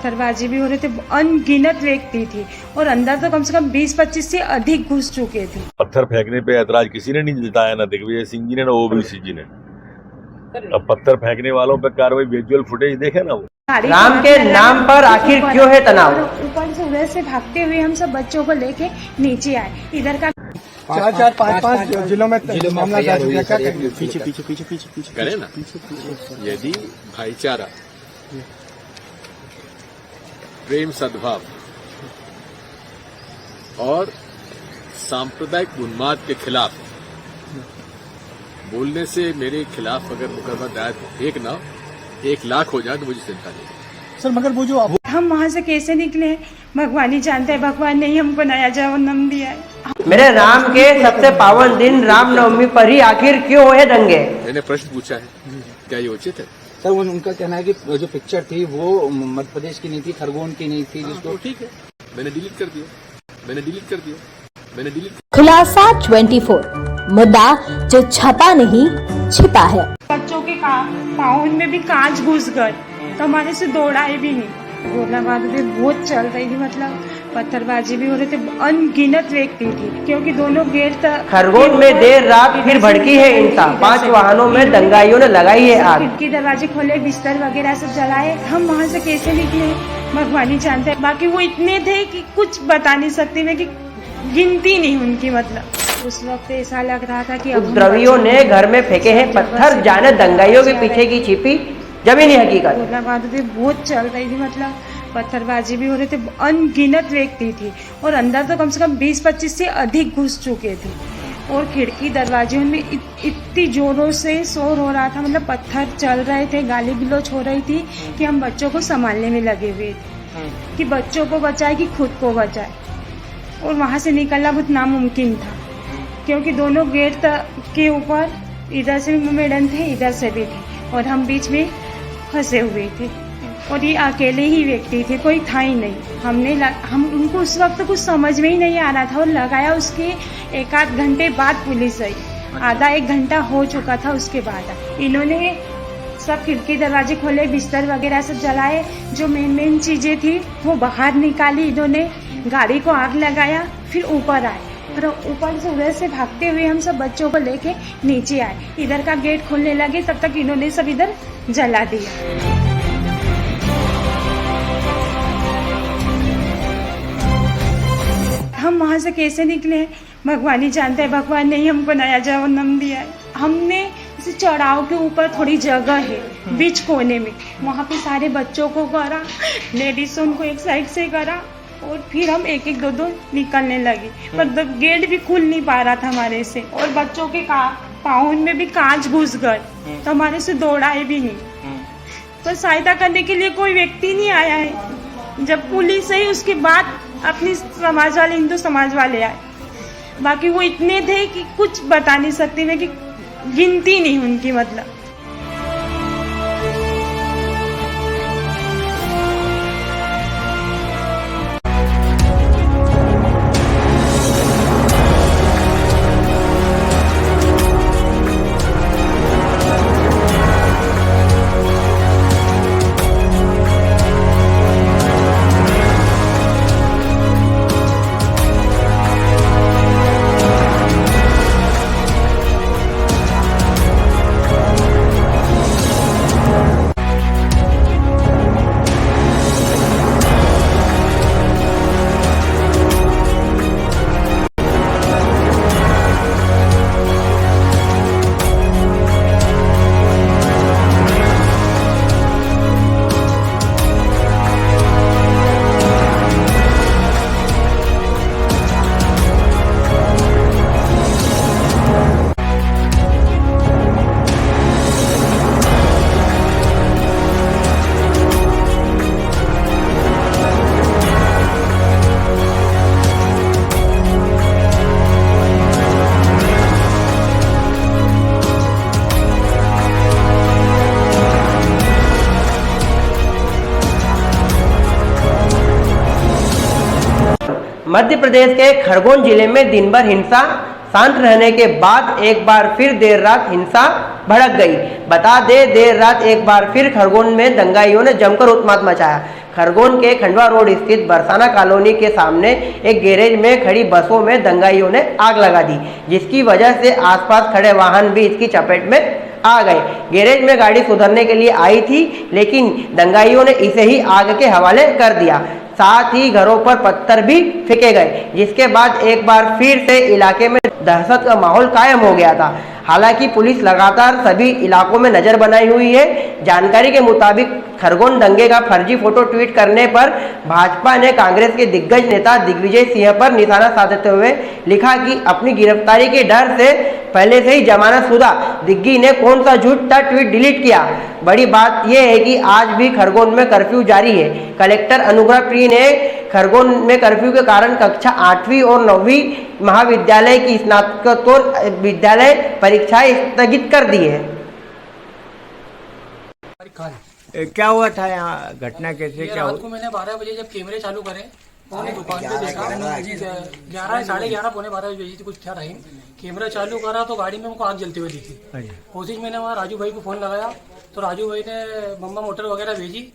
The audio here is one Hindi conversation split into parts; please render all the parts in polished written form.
पत्थरबाजी भी हो रहे थे, अनगिनत व्यक्ति थी और अंदर तो कम से कम 20-25 से अधिक घुस चुके थे। पत्थर फेंकने पे ऐतराज किसी ने नहीं जताया, ना दिग्विजय सिंह जी ने, ना ओबीसी जी ने। अब पत्थर फेंकने वालों पे कार्रवाई, विजुअल फुटेज देखे ना। वो राम के नाम पर आखिर क्यों है तनाव? ऊपर से उधर से भागते हुए हम सब बच्चों को लेके नीचे आए। इधर का 4-5 जिलों में मामला दर्ज हो गया। पीछे करें ना। यदि भाईचारा, प्रेम, सद्भाव और सांप्रदायिक उन्माद के खिलाफ बोलने से मेरे खिलाफ अगर मुकदमा दायर 1 लाख हो जाए तो मुझे चिंता नहीं। सर मगर वो जो हम वहाँ से कैसे निकले हैं भगवान ही जानते हैं। भगवान ने ही हमको नया जन्म दिया है। मेरे राम के सबसे पावन दिन रामनवमी पर ही आखिर क्यों हुए दंगे? मैंने प्रश्न पूछा है, क्या ये उचित है? सर उनका कहना है कि जो पिक्चर थी वो मध्य प्रदेश की नहीं थी, खरगोन की नहीं थी, जिसको ठीक है, मैंने डिलीट कर दिया। खुलासा 24 मुद्दा जो छपा नहीं छिपा है। बच्चों के पाँव में भी कांच घुस गए तो हमारे से दौड़ाए भी नहीं। गोलाबारी भी बहुत चल रही थी, मतलब पत्थरबाजी भी हो रहे थे, अनगिनत व्यक्ति थी क्योंकि दोनों गेट खरगोन में देर रात फिर भड़की है हिंसा, 5 वाहनों में दंगाइयों ने लगाई है आग। खिड़की दरवाजे खोले, बिस्तर वगैरह सब जलाए। हम वहाँ से कैसे निकले भगवान ही जानते हैं। बाकी वो इतने थे कि कुछ बता नहीं सकती मैं, कि गिनती नहीं उनकी। मतलब उस वक्त ऐसा लग रहा था कि उपद्रवियों ने घर में फेंके हैं पत्थर, जाने दंगाइयों के पीछे की छिपी जमीनी हकीकत। गोलाबारी भी बहुत चल रही थी, मतलब पत्थरबाजी भी हो रहे थे, अनगिनत व्यक्ति थी और अंदर तो कम से कम 20-25 से अधिक घुस चुके थे और खिड़की दरवाजे में इतनी जोरों से शोर हो रहा था, मतलब पत्थर चल रहे थे, गाली गलौज हो रही थी कि हम बच्चों को संभालने में लगे हुए थे कि बच्चों को बचाए कि खुद को बचाए। और वहाँ से निकलना बहुत नामुमकिन था क्योंकि दोनों गेट के ऊपर इधर से भी मैडम थे, इधर से भी थे और हम बीच में फंसे हुए थे और ये अकेले ही व्यक्ति थे, कोई था ही नहीं। हम उनको उस वक्त कुछ समझ में ही नहीं आ रहा था और लगाया उसके 1-8 घंटे बाद पुलिस आई। आधा 1 घंटा हो चुका था उसके बाद इन्होंने सब खिड़की दरवाजे खोले, बिस्तर वगैरह सब जलाए, जो मेन चीजें थी वो बाहर निकाली। इन्होंने गाड़ी को आग लगाया, फिर ऊपर आए और ऊपर से उधर से भागते हुए हम सब बच्चों को लेके नीचे आए। इधर का गेट खोलने लगे तब तक इन्होंने सब इधर जला दिया। हम वहाँ से कैसे निकले भगवान ही जानते हैं। भगवान ने ही हमको नया जन्म दिया है। हमने इस चढ़ाव के ऊपर थोड़ी जगह है बीच कोने में, वहाँ पे सारे बच्चों को करा, लेडीजों को एक साइड से करा और फिर हम 1-1, 2-2 निकलने लगे, पर गेट भी खुल नहीं पा रहा था हमारे से और बच्चों के पाँव में भी कांच घुस गए तो हमारे से दौड़ाए भी नहीं। तो सहायता करने के लिए कोई व्यक्ति नहीं आया है। जब पुलिस आई उसके बाद अपनी समाज वाले, हिंदू समाज वाले आए। बाकी वो इतने थे कि कुछ बता नहीं सकती मैं, कि गिनती नहीं उनकी। मतलब मध्य प्रदेश के खरगोन जिले में दिन भर हिंसा, शांत रहने के बाद एक बार फिर देर रात हिंसा भड़क गई। बता दें, देर रात एक बार फिर खरगोन में दंगाइयों ने जमकर उत्पात मचाया। खरगोन के खंडवा रोड स्थित बरसाना कॉलोनी के सामने एक गैरेज में खड़ी बसों में दंगाइयों ने आग लगा दी, जिसकी वजह से आसपास खड़े वाहन भी इसकी चपेट में आ गए। गैरेज में गाड़ी सुधरने के लिए आई थी, लेकिन दंगाइयों ने इसे ही आग के हवाले कर दिया। साथ ही घरों पर पत्थर भी फेंके गए, जिसके बाद एक बार फिर से इलाके में दहशत का माहौल कायम हो गया था। हालांकि पुलिस लगातार सभी इलाकों में नजर बनाई हुई है। जानकारी के मुताबिक खरगोन दंगे का फर्जी फोटो ट्वीट करने पर भाजपा ने कांग्रेस के दिग्गज नेता दिग्विजय सिंह पर निशाना साधते हुए लिखा कि अपनी गिरफ्तारी के डर से पहले से ही जमानतशुदा दिग्गी ने कौन सा झूठा ट्वीट डिलीट किया। बड़ी बात यह है कि आज भी खरगोन में कर्फ्यू जारी है। कलेक्टर अनुग्रह प्री ने खरगोन में कर्फ्यू के कारण कक्षा 8वीं और 9वीं महाविद्यालय की स्नातकोत्तर विद्यालय परीक्षाएं स्थगित कर दी है। क्या हुआ था यहाँ, घटना कैसे क्या रात को मैंने 12 बजे जब कैमरे चालू करे मैंने दुकान पे देखा 11 साढ़े 11 पौने 12 बजे थी कुछ था टाइम। कैमरा चालू करा तो गाड़ी में मुझको आग जलती हुई दिखी। कोशिश मैंने वहाँ राजू भाई को फोन लगाया तो राजू भाई ने मम्मा मोटर वगैरह भेजी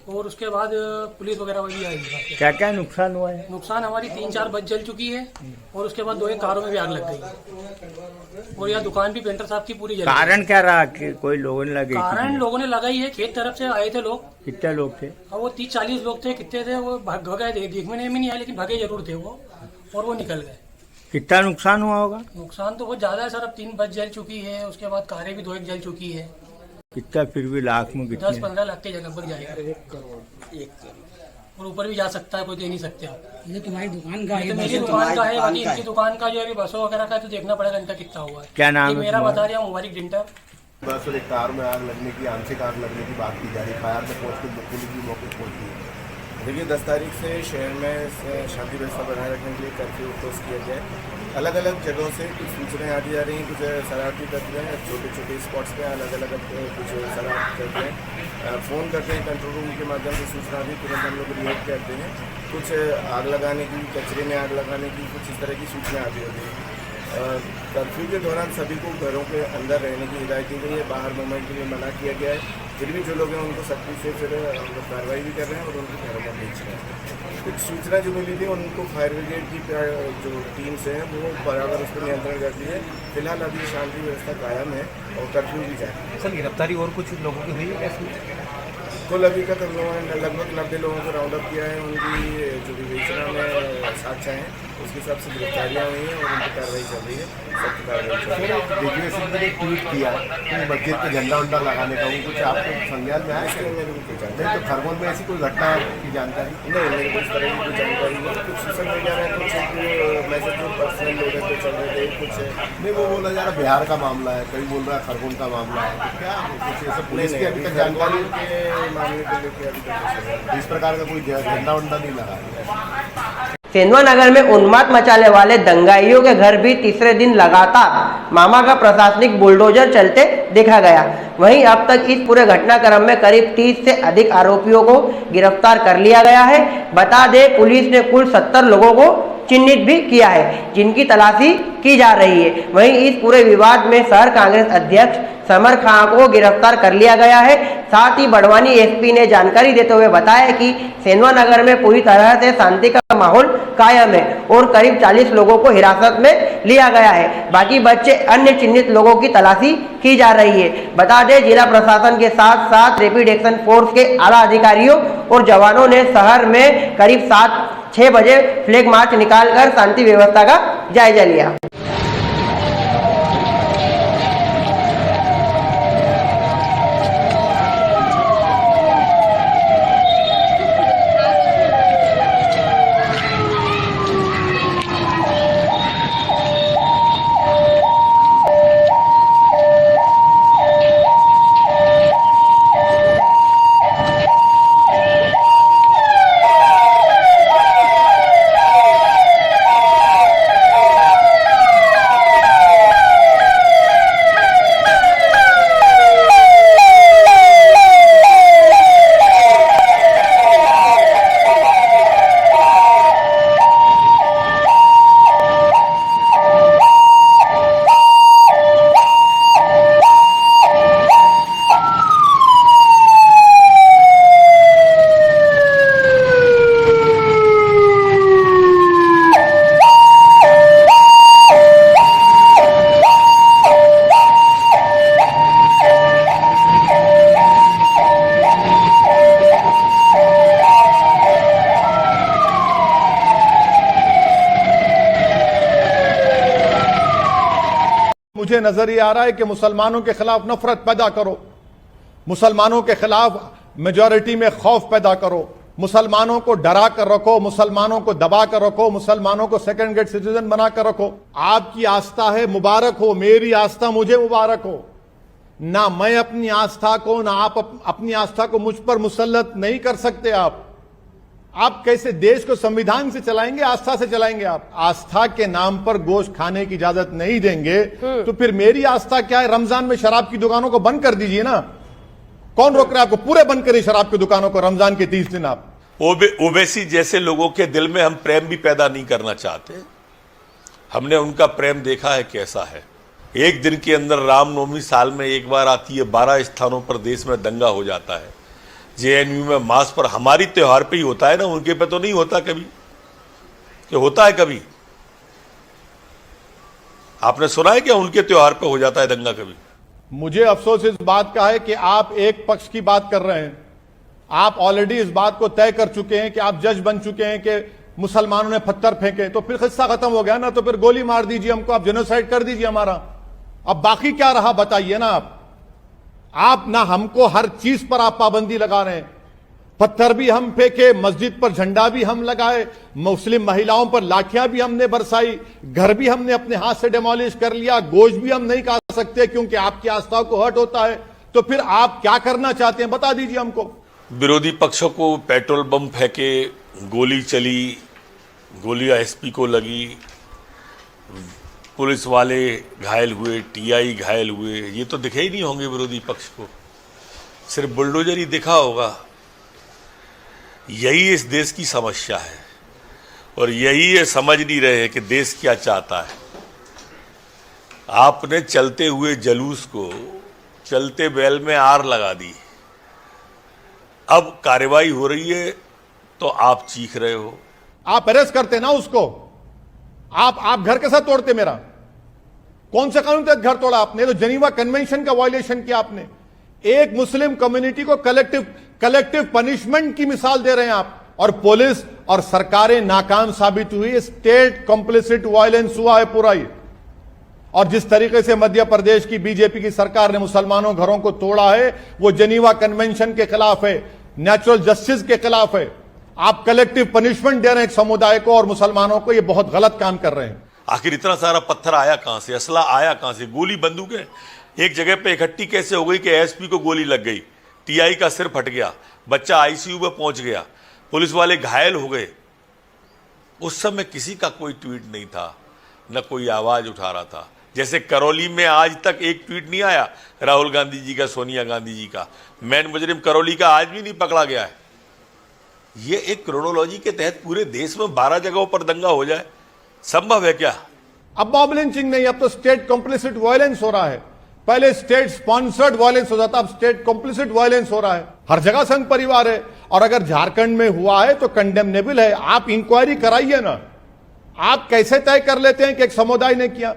और उसके बाद पुलिस वगैरह भी आई। क्या क्या नुकसान हुआ है? नुकसान हमारी 3-4 बस जल चुकी है और उसके बाद 2 कारों में भी आग लग गई और यहाँ दुकान भी पेंटर साहब की पूरी जल गई। कारण क्या रहा कि कोई लोगों ने लगे? कारण लोगों ने लगाई है, खेत तरफ से आए थे लोग। कितने लोग थे? और वो 30-40 लोग थे। कितने थे वो भाग गए थे, देखने में नहीं आया लेकिन भागे जरूर थे वो, और वो निकल गए। कितना नुकसान हुआ होगा? नुकसान तो बहुत ज्यादा है सर। अब 3 बस जल चुकी है, उसके बाद कारें भी 2-1 जल चुकी है। कितना फिर भी लाख में कितने? 10-15 लाख के लगभग जाएगा। 1 करोड़ और ऊपर भी जा सकता है, कोई दे नहीं सकते आप। ये तुम्हारी दुकान का है? तो मेरी दुकान का है, बाकी इनकी दुकान का जो है बसों वगैरह का तो देखना पड़ेगा इनका कितना हुआ है। क्या नाम है? मेरा बता रहा हूँ मुबारक डिंटर। बस और एक कार में आग लगने की, आंशिक आग लगने की बात की जा रही है। फायर में पहुँच के पुलिस भी मौके पर पहुँची है। देखिए 10 तारीख से शहर में शांति व्यवस्था बनाए रखने के लिए कर्फ्यू इम्पोज किया गया है। अलग अलग जगहों से कुछ सूचनाएं आती जा रही हैं, कुछ शरारती तत्व हैं, छोटे छोटे स्पॉट्स पे अलग अलग कुछ शरारत करते हैं, फ़ोन करते हैं कंट्रोल रूम के माध्यम से सूचना भी तुरंत हम लोग रिएक्ट करते हैं। कुछ आग लगाने की, कचरे में आग लगाने की, कुछ इस तरह की सूचनाएं आती होती हैं। कर्फ्यू के दौरान सभी को घरों के अंदर रहने की हिदायत दी गई है, बाहर मूवमेंट के लिए मना किया गया है। फिर भी जो लोग हैं उनको सख्ती से फिर हम लोग कार्रवाई भी कर रहे हैं और उनको घरों में भेज रहे हैं। कुछ सूचना जो मिली थी उनको फायर ब्रिगेड की जो टीम्स हैं वो बराबर उस पर नियंत्रण करती है। फिलहाल अभी शांति व्यवस्था कायम है और कर्फ्यू भी जारी है। सर गिरफ्तारी और कुछ लोगों की हुई है कैसे? कुल अभी तक हम लोगों ने लगभग 90 लोगों को राउंड अप किया है। उनकी जो विवेचना में साक्ष्य हैं उसके हिसाब से गिरफ्तारियाँ हुई हैं और उन पर कार्रवाई चल रही है, सख्त कार्रवाई चल रही है। दिग्विजय सिंह ने ट्वीट किया कि मस्जिद पे झंडा उंडा लगाने का, वो कुछ आपको संज्ञान में आया? नहीं तो खरगोन में ऐसी कोई घटना की जानकारी नहीं, मेरे को इस तरह की कोई जानकारी नहीं। कुछ सोशल मीडिया में कुछ मैसेज जो पर्सनल लोग हैं तो चल रहे थे कुछ नहीं, वो बोला जा रहा बिहार का मामला है, कहीं बोल रहा है खरगोन का मामला है। तो क्या कुछ ऐसा पुलिस की अभी तक जानकारी के मामले को लेकर अभी तक इस प्रकार का कोई झंडा उंडा नहीं लगा? सेंधवा नगर में उन्माद मचाने वाले दंगाइयों के घर भी तीसरे दिन लगातार मामा का प्रशासनिक बुलडोजर चलते देखा गया। वहीं अब तक इस पूरे घटनाक्रम में करीब 30 से अधिक आरोपियों को गिरफ्तार कर लिया गया है। बता दें पुलिस ने कुल 70 लोगों को चिन्हित भी किया है, जिनकी तलाशी की जा रही है। वहीं इस पूरे विवाद में शहर कांग्रेस अध्यक्ष समर खां को गिरफ्तार कर लिया गया है। साथ ही बड़वानी एसपी ने जानकारी देते हुए बताया कि सेंधवा नगर में पूरी तरह से शांति का माहौल कायम है और करीब 40 लोगों को हिरासत में लिया गया है। बाकी बच्चे अन्य चिन्हित लोगों की तलाशी की जा रही है। बता दें जिला प्रशासन के साथ साथ रैपिड एक्शन फोर्स के आला अधिकारियों और जवानों ने शहर में करीब 7-6 बजे फ्लैग मार्च निकालकर शांति व्यवस्था का जायजा लिया। मुझे नजर ये आ रहा है कि मुसलमानों के खिलाफ नफरत पैदा करो, मुसलमानों के खिलाफ मेजॉरिटी में खौफ पैदा करो, मुसलमानों को डरा कर रखो, मुसलमानों को दबा कर रखो, मुसलमानों को सेकंड ग्रेड सिटीजन बना कर रखो। आपकी आस्था है, मुबारक हो, मेरी आस्था मुझे मुबारक हो। ना मैं अपनी आस्था को, ना आप अपनी आस्था को मुझ पर मुसल्लत नहीं कर सकते। आप कैसे देश को संविधान से चलाएंगे, आस्था से चलाएंगे? आप आस्था के नाम पर गोश्त खाने की इजाजत नहीं देंगे तो फिर मेरी आस्था क्या है? रमजान में शराब की दुकानों को बंद कर दीजिए ना। कौन रोक रहा है आपको? पूरे बंद करिए शराब की दुकानों को रमजान के 30 दिन। आप ओवैसी जैसे लोगों के दिल में हम प्रेम भी पैदा नहीं करना चाहते। हमने उनका प्रेम देखा है कैसा है। एक दिन के अंदर रामनवमी साल में एक बार आती है, 12 स्थानों पर देश में दंगा हो जाता है। जेएनयू में मास पर हमारी त्योहार पे ही होता है ना, उनके पे तो नहीं होता कभी। कि होता है कभी? आपने सुना है क्या उनके त्योहार पे हो जाता है दंगा कभी? मुझे अफसोस इस बात का है कि आप एक पक्ष की बात कर रहे हैं। आप ऑलरेडी इस बात को तय कर चुके हैं कि आप जज बन चुके हैं कि मुसलमानों ने पत्थर फेंके, तो फिर किस्सा खत्म हो गया ना। तो फिर गोली मार दीजिए हमको, आप जेनोसाइड कर दीजिए हमारा। अब बाकी क्या रहा बताइए ना। आप ना हमको हर चीज पर आप पाबंदी लगा रहे हैं। पत्थर भी हम फेंके, मस्जिद पर झंडा भी हम लगाए, मुस्लिम महिलाओं पर लाठियां भी हमने बरसाई, घर भी हमने अपने हाथ से डेमोलिश कर लिया, गोश्त भी हम नहीं खा सकते क्योंकि आपकी आस्था को हर्ट होता है। तो फिर आप क्या करना चाहते हैं बता दीजिए हमको। विरोधी पक्षों को पेट्रोल बम फेंके, गोली चली, गोलियां एसपी को लगी, पुलिस वाले घायल हुए, टीआई घायल हुए, ये तो दिखे ही नहीं होंगे विरोधी पक्ष को। सिर्फ बुलडोजर ही दिखा होगा। यही इस देश की समस्या है और यही ये समझ नहीं रहे कि देश क्या चाहता है। आपने चलते हुए जुलूस को चलते बैल में आर लगा दी। अब कार्रवाई हो रही है तो आप चीख रहे हो। आप अरेस्ट करते ना उसको। आप घर कैसा तोड़ते? मेरा कौन से कानून तहत घर तोड़ा आपने? तो जेनीवा कन्वेंशन का वायलेशन किया आपने। एक मुस्लिम कम्युनिटी को कलेक्टिव पनिशमेंट की मिसाल दे रहे हैं आप। और पुलिस और सरकारें नाकाम साबित हुई। स्टेट कॉम्प्लिसिट वायलेंस हुआ है पूरा ही। और जिस तरीके से मध्य प्रदेश की बीजेपी की सरकार ने मुसलमानों घरों को तोड़ा है वो जेनीवा कन्वेंशन के खिलाफ है, नेचुरल जस्टिस के खिलाफ है। आप कलेक्टिव पनिशमेंट दे रहे हैं एक समुदाय को और मुसलमानों को, ये बहुत गलत काम कर रहे हैं। आखिर इतना सारा पत्थर आया कहां से? असला आया कहां से? गोली बंदूकें एक जगह पे इकट्ठी कैसे हो गई कि एसपी को गोली लग गई, टीआई का सिर फट गया, बच्चा आईसीयू में पहुंच गया, पुलिस वाले घायल हो गए। उस समय किसी का कोई ट्वीट नहीं था, न कोई आवाज उठा रहा था। जैसे करौली में आज तक एक ट्वीट नहीं आया राहुल गांधी जी का, सोनिया गांधी जी का। मैन मुजरिम करौली का आज भी नहीं पकड़ा गया है। ये एक क्रोनोलॉजी के तहत पूरे देश में 12 जगहों पर दंगा हो जाए, संभव है क्या? अब मॉब लिंचिंग नहीं, अब तो स्टेट कॉम्प्लिसिट वायलेंस हो रहा है। पहले स्टेट स्पॉन्सर्ड वायलेंस हो जाता, अब स्टेट कॉम्प्लिसिट वायलेंस हो रहा है। हर जगह संघ परिवार है। और अगर झारखंड में हुआ है तो कंडेमनेबल है। आप इंक्वायरी कराइए ना। आप कैसे तय कर लेते हैं कि एक समुदाय ने किया?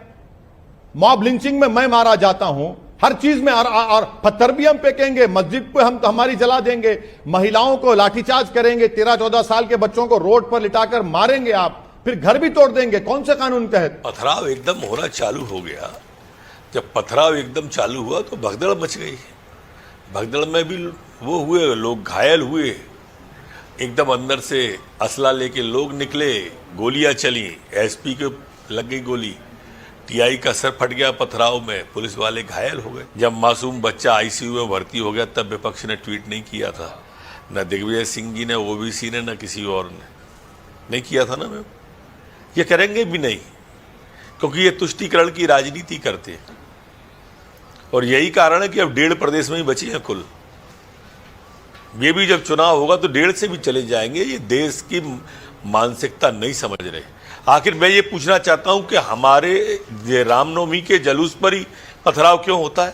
मॉब लिंचिंग में मैं मारा जाता हूं, हर चीज में, और पत्थर भी हम फेंकेंगे, मस्जिद पे हम हमारी जला देंगे, महिलाओं को लाठीचार्ज करेंगे, 13-14 साल के बच्चों को रोड पर लिटाकर मारेंगे, आप फिर घर भी तोड़ देंगे। कौन से कानून तहत? पथराव एकदम होना चालू हो गया। जब पथराव एकदम चालू हुआ तो भगदड़ मच गई। भगदड़ में भी वो हुए, लोग घायल हुए। एकदम अंदर से असला लेके लोग निकले, गोलियां चली, एसपी को लग गई गोली, टीआई का सर फट गया पथराव में, पुलिस वाले घायल हो गए। जब मासूम बच्चा आईसीयू में भर्ती हो गया तब विपक्ष ने ट्वीट नहीं किया था, न दिग्विजय सिंह जी ने, ओबीसी ने, न किसी और ने नहीं किया था ना। मैम ये करेंगे भी नहीं क्योंकि ये तुष्टीकरण की राजनीति करते हैं। और यही कारण है कि अब 1.5 प्रदेश में ही बची हैं कुल। ये भी जब चुनाव होगा तो 1.5 से भी चले जाएंगे। ये देश की मानसिकता नहीं समझ रहे। आखिर मैं ये पूछना चाहता हूं कि हमारे रामनवमी के जुलूस पर ही पथराव क्यों होता है?